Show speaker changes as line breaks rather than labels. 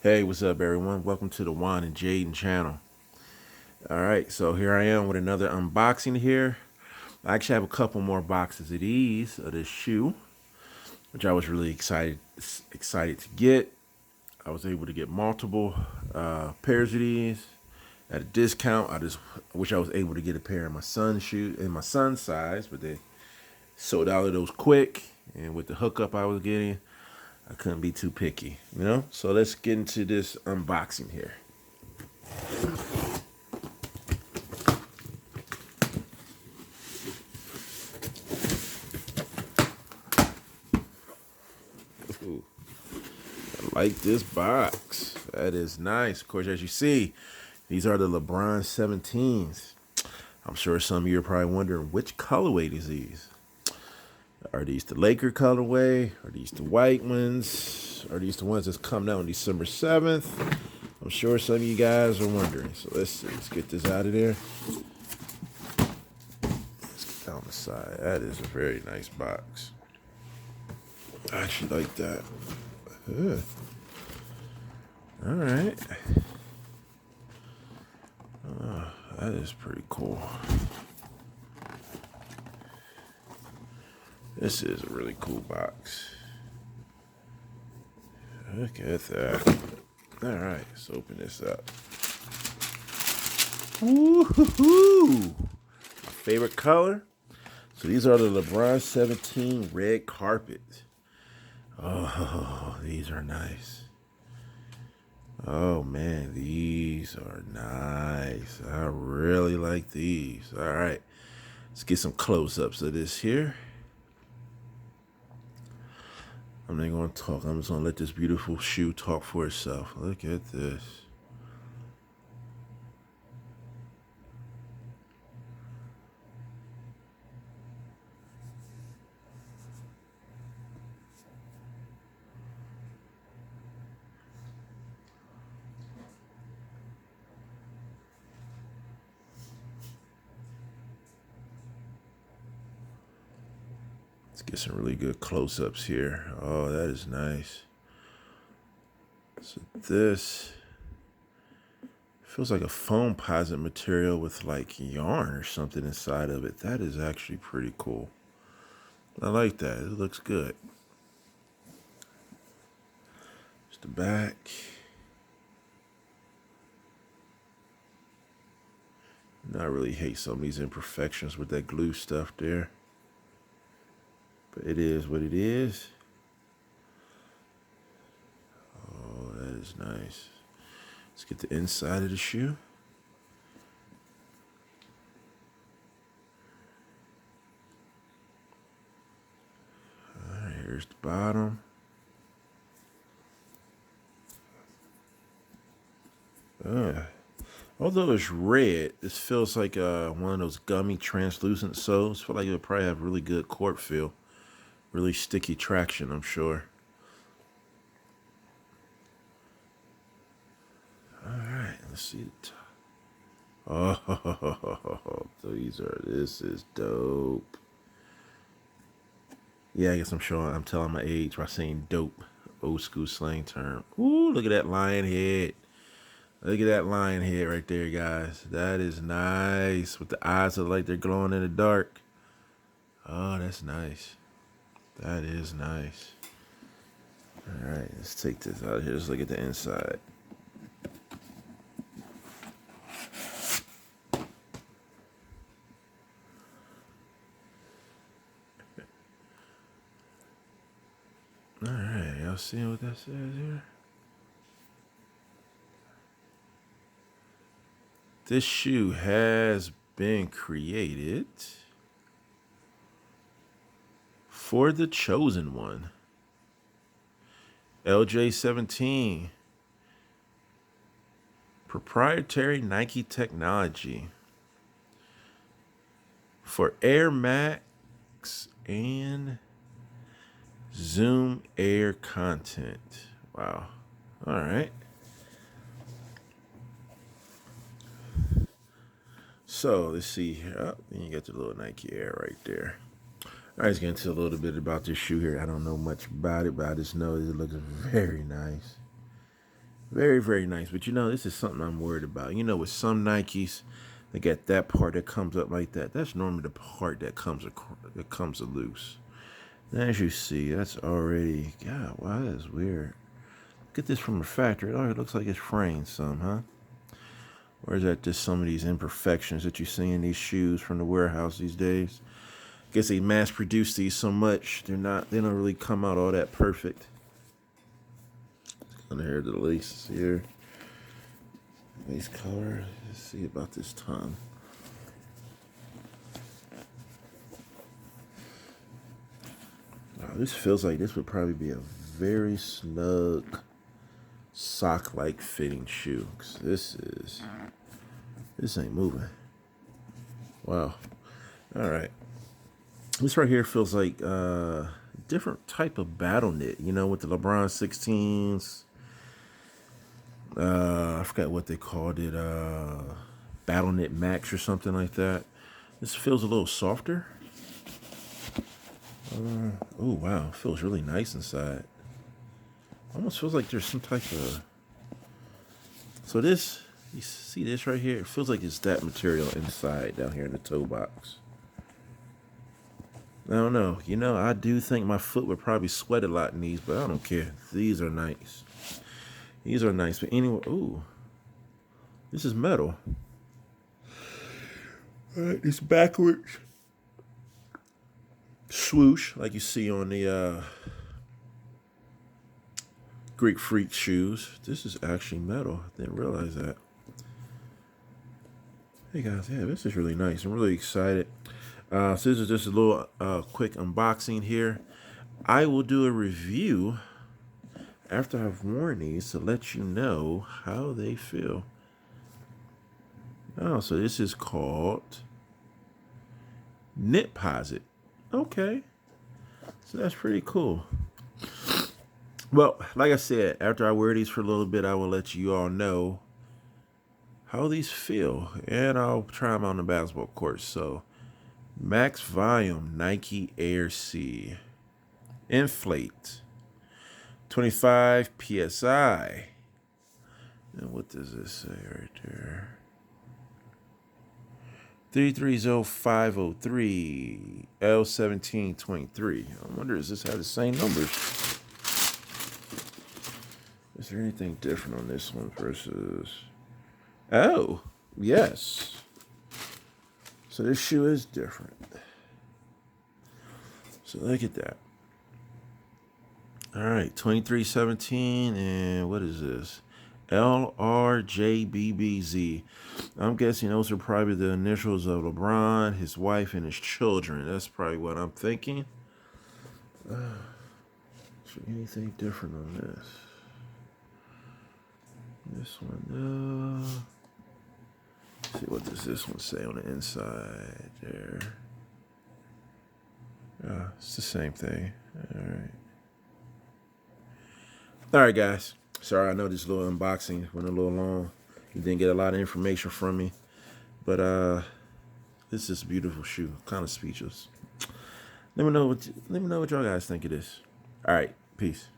Hey, what's up, everyone? Welcome to the Juan and Jaden channel. All right, so here I am with another unboxing here. I actually have a couple more boxes of these of this shoe, which I was really excited to get. I was able to get multiple pairs of these at a discount. I just wish I was able to get a pair of my son's shoe in my son's size, but they sold out of those quick. And with the hookup I was getting, I couldn't be too picky, you know. So let's get into this unboxing here. Ooh. I like this box. That is nice. Of course, as you see, these are the Lebron 17s. I'm sure some of you are probably wondering which colorway is these. Are these the Laker colorway? Are these the white ones? Are these the ones that's coming out on December 7th? I'm sure some of you guys are wondering. So let's see. Let's get this out of there. Let's get down the side. That is a very nice box. I actually like that. Ugh. All right. That is pretty cool. This is a really cool box. Look at that. All right, let's open this up. Woo-hoo-hoo. My favorite color. So these are the LeBron 17 red carpet. Oh, these are nice. Oh man, these are nice. I really like these. All right, let's get some close-ups of this here. I'm not going to talk. I'm just going to let this beautiful shoe talk for itself. Look at this. Let's get some really good close-ups here. Oh, that is nice. So this feels like a foam posit material with like yarn or something inside of it. That is actually pretty cool. I like that. It looks good. Just the back. I really hate some of these imperfections with that glue stuff there. But it is what it is. Oh, that is nice. Let's get the inside of the shoe. All right, here's the bottom. Although it's red, this feels like one of those gummy translucent soles. I feel like it'll probably have really good court feel. Really sticky traction, I'm sure. All right, let's see the top. Oh, this is dope. Yeah, I guess I'm telling my age by saying dope. Old school slang term. Ooh, look at that lion head. Look at that lion head right there, guys. That is nice. With the eyes that look like they're glowing in the dark. Oh, that's nice. That is nice. All right, let's take this out here. Let's look at the inside. All right, y'all seeing what that says here? This shoe has been created for the chosen one. LJ17. Proprietary Nike technology for Air Max and Zoom Air content. Wow. All right. So let's see here. Oh, then you got the little Nike Air right there. All right, let's get into a little bit about this shoe here. I don't know much about it, but I just know it looks very nice. Very, very nice. But you know, this is something I'm worried about. You know, with some Nikes, they got that part that comes up like that. That's normally the part that comes loose. And as you see, that's already, God, wow, that is weird. Get this from the factory. Oh, it looks like it's fraying some, huh? Or is that just some of these imperfections that you see in these shoes from the warehouse these days? Guess they mass produce these so much, they don't really come out all that perfect. Under here, the laces here. Lace color. Let's see about this tongue. Wow, this feels like this would probably be a very snug sock-like fitting shoe. 'Cause this ain't moving. Wow. All right. This right here feels like different type of battle knit. You know, with the LeBron 16s. I forgot what they called it. Battle knit Max or something like that. This feels a little softer. Oh wow, feels really nice inside. Almost feels like there's some type of. So this, you see this right here? It feels like it's that material inside down here in the toe box. I don't know. You know, I do think my foot would probably sweat a lot in these, but I don't care. These are nice. These are nice. But anyway, ooh, this is metal. All right, it's backwards. Swoosh, like you see on the Greek Freak shoes. This is actually metal. I didn't realize that. Hey guys, yeah, this is really nice. I'm really excited. So this is just a little quick unboxing here. I will do a review after I've worn these to let you know how they feel. Oh, so this is called Knitposit. Okay, so that's pretty cool. Well, like I said, after I wear these for a little bit, I will let you all know how these feel, and I'll try them on the basketball court. So, Max Volume Nike Air C Inflate 25 PSI. And what does this say right there? 330503 L1723. I wonder, does this have the same numbers? Is there anything different on this one versus... Oh, yes. So this shoe is different. So look at that. All right, 2317, and what is this? LRJBBZ. I'm guessing those are probably the initials of LeBron, his wife, and his children. That's probably what I'm thinking. Is there anything different on this? This one, let's see, what does this one say on the inside there? It's the same thing. All right, guys. Sorry, I know this little unboxing went a little long. You didn't get a lot of information from me, but this is a beautiful shoe. Kind of speechless. Let me know what y'all guys think of this. All right, peace.